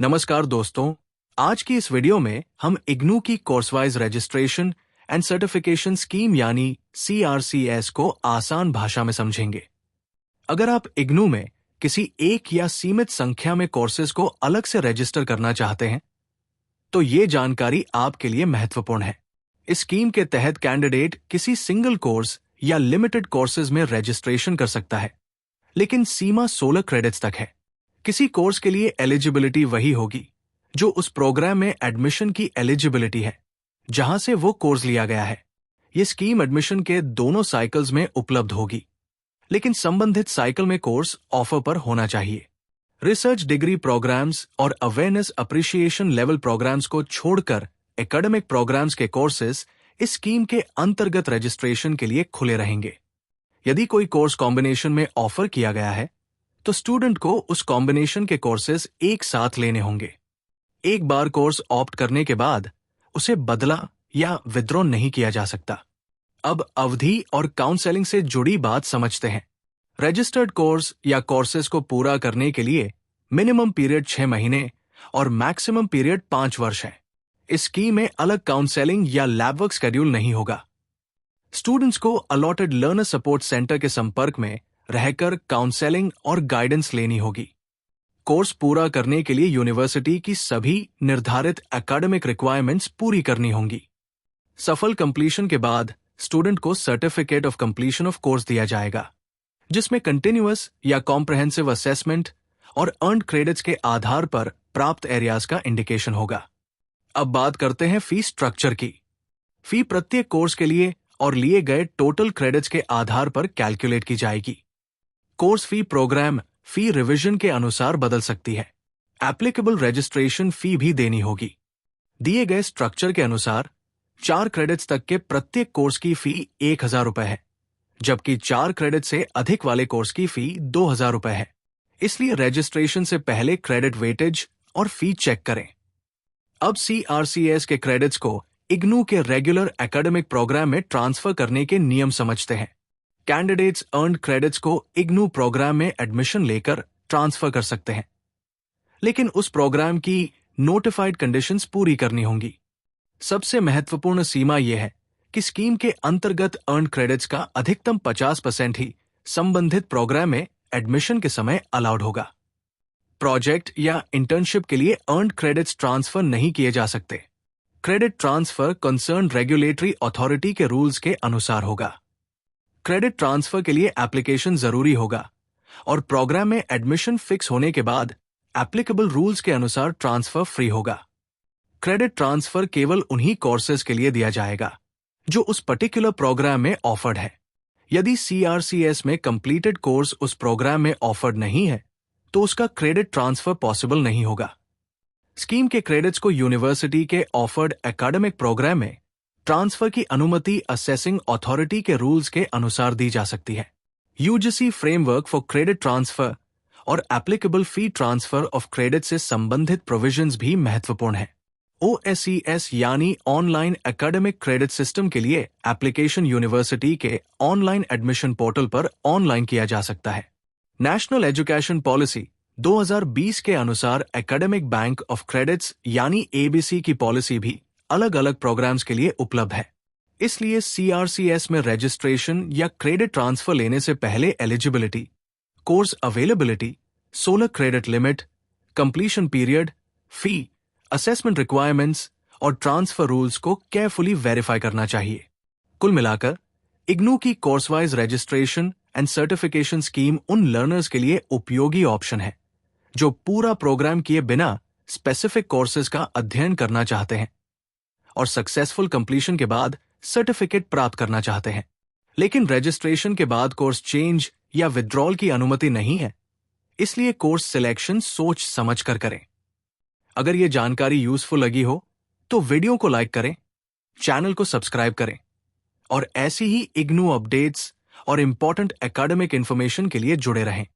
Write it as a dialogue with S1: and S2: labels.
S1: नमस्कार दोस्तों, आज की इस वीडियो में हम इग्नू की course wise registration and certification scheme यानी CRCS को आसान भाषा में समझेंगे। अगर आप इग्नू में किसी एक या सीमित संख्या में कोर्सेज को अलग से रजिस्टर करना चाहते हैं, तो ये जानकारी आपके लिए महत्वपूर्ण है। इस स्कीम के तहत कैंडिडेट किसी सिंगल कोर्स या लिमिटेड कोर्सेज में रजिस्ट्रेशन कर सकता है, लेकिन सीमा 16 क्रेडिट्स तक है। किसी कोर्स के लिए एलिजिबिलिटी वही होगी जो उस प्रोग्राम में एडमिशन की एलिजिबिलिटी है जहां से वो कोर्स लिया गया है। ये स्कीम एडमिशन के दोनों साइकिल्स में उपलब्ध होगी, लेकिन संबंधित साइकिल में कोर्स ऑफर पर होना चाहिए। रिसर्च डिग्री प्रोग्राम्स और अवेयरनेस अप्रिशिएशन लेवल प्रोग्राम्स को छोड़कर एकेडमिक प्रोग्राम्स के कोर्सेज इस स्कीम के अंतर्गत रजिस्ट्रेशन के लिए खुले रहेंगे। यदि कोई कोर्स कॉम्बिनेशन में ऑफर किया गया है, तो स्टूडेंट को उस कॉम्बिनेशन के कोर्सेज एक साथ लेने होंगे। एक बार कोर्स ऑप्ट करने के बाद उसे बदला या विथड्रॉ नहीं किया जा सकता। अब अवधि और काउंसलिंग से जुड़ी बात समझते हैं। रजिस्टर्ड कोर्स या कोर्सेज को पूरा करने के लिए मिनिमम पीरियड 6 महीने और मैक्सिमम पीरियड 5 वर्ष है। इस स्कीम में अलग काउंसलिंग या लैब वर्क शेड्यूल नहीं होगा। स्टूडेंट्स को अलॉटेड लर्नर सपोर्ट सेंटर के संपर्क में रहकर काउंसलिंग और गाइडेंस लेनी होगी। कोर्स पूरा करने के लिए यूनिवर्सिटी की सभी निर्धारित एकेडमिक रिक्वायरमेंट्स पूरी करनी होंगी। सफल कंप्लीशन के बाद स्टूडेंट को certificate of completion of course दिया जाएगा, जिसमें कंटिन्यूअस या कॉम्प्रहेंसिव असेसमेंट और अर्न्ड क्रेडिट्स के आधार पर प्राप्त एरियाज का इंडिकेशन होगा। अब बात करते हैं फी स्ट्रक्चर की। फी प्रत्येक कोर्स के लिए और लिए गए टोटल क्रेडिट्स के आधार पर कैलकुलेट की जाएगी। कोर्स फी प्रोग्राम फी रिवीजन के अनुसार बदल सकती है। एप्लीकेबल रजिस्ट्रेशन फी भी देनी होगी। दिए गए स्ट्रक्चर के अनुसार 4 क्रेडिट्स तक के प्रत्येक कोर्स की फी 1000 रुपए है, जबकि 4 क्रेडिट से अधिक वाले कोर्स की फी 2000 रुपए है। इसलिए रजिस्ट्रेशन से पहले क्रेडिट वेटेज और फी चेक करें। अब CRCS के क्रेडिट्स को इग्नू के रेगुलर एकेडमिक प्रोग्राम में ट्रांसफर करने के नियम समझते हैं। कैंडिडेट्स अर्न्ड क्रेडिट्स को इग्नू प्रोग्राम में एडमिशन लेकर ट्रांसफर कर सकते हैं, लेकिन उस प्रोग्राम की नोटिफाइड कंडीशंस पूरी करनी होंगी। सबसे महत्वपूर्ण सीमा यह है कि स्कीम के अंतर्गत अर्न्ड क्रेडिट्स का अधिकतम 50% ही संबंधित प्रोग्राम में एडमिशन के समय अलाउड होगा। प्रोजेक्ट या इंटर्नशिप के लिए अर्न्ड क्रेडिट्स ट्रांसफर नहीं किए जा सकते। Credit transfer concern regulatory authority के रूल्स के अनुसार होगा। क्रेडिट ट्रांसफर के लिए एप्लीकेशन जरूरी होगा और प्रोग्राम में एडमिशन फिक्स होने के बाद एप्लीकेबल रूल्स के अनुसार ट्रांसफर फ्री होगा। क्रेडिट ट्रांसफर केवल उन्हीं कोर्सेज के लिए दिया जाएगा जो उस पर्टिकुलर प्रोग्राम में ऑफर्ड है। यदि CRCS में कंप्लीटेड कोर्स उस प्रोग्राम में ऑफर्ड नहीं है, तो उसका क्रेडिट ट्रांसफर पॉसिबल नहीं होगा। स्कीम के क्रेडिट्स को यूनिवर्सिटी के ऑफर्ड एकेडमिक प्रोग्राम में ट्रांसफर की अनुमति असेसिंग अथॉरिटी के रूल्स के अनुसार दी जा सकती है। UGC framework for credit transfer और applicable fee transfer of credit से संबंधित प्रोविजंस भी महत्वपूर्ण है। OSES यानी ऑनलाइन एकेडमिक क्रेडिट सिस्टम के लिए एप्लीकेशन यूनिवर्सिटी के ऑनलाइन एडमिशन पोर्टल पर ऑनलाइन किया जा सकता है। नेशनल एजुकेशन पॉलिसी 2020 के अनुसार एकेडमिक बैंक ऑफ क्रेडिट्स यानी ABC की पॉलिसी भी अलग अलग प्रोग्राम्स के लिए उपलब्ध है। इसलिए CRCS में रजिस्ट्रेशन या क्रेडिट ट्रांसफर लेने से पहले eligibility, course availability, 16 credit limit, completion period, fee, assessment requirements और ट्रांसफर रूल्स को केयरफुली वेरीफाई करना चाहिए। कुल मिलाकर इग्नू की course wise registration and certification scheme उन लर्नर्स के लिए उपयोगी ऑप्शन है जो पूरा प्रोग्राम किए बिना स्पेसिफिक कोर्सेज का अध्ययन करना चाहते हैं और सक्सेसफुल कंप्लीशन के बाद सर्टिफिकेट प्राप्त करना चाहते हैं, लेकिन रजिस्ट्रेशन के बाद कोर्स चेंज या विथड्रॉल की अनुमति नहीं है। इसलिए कोर्स सिलेक्शन सोच समझ कर करें। अगर यह जानकारी यूजफुल लगी हो तो वीडियो को लाइक करें, चैनल को सब्सक्राइब करें और ऐसी ही इग्नू अपडेट्स और इंपॉर्टेंट एकेडमिक इंफॉर्मेशन के लिए जुड़े रहें।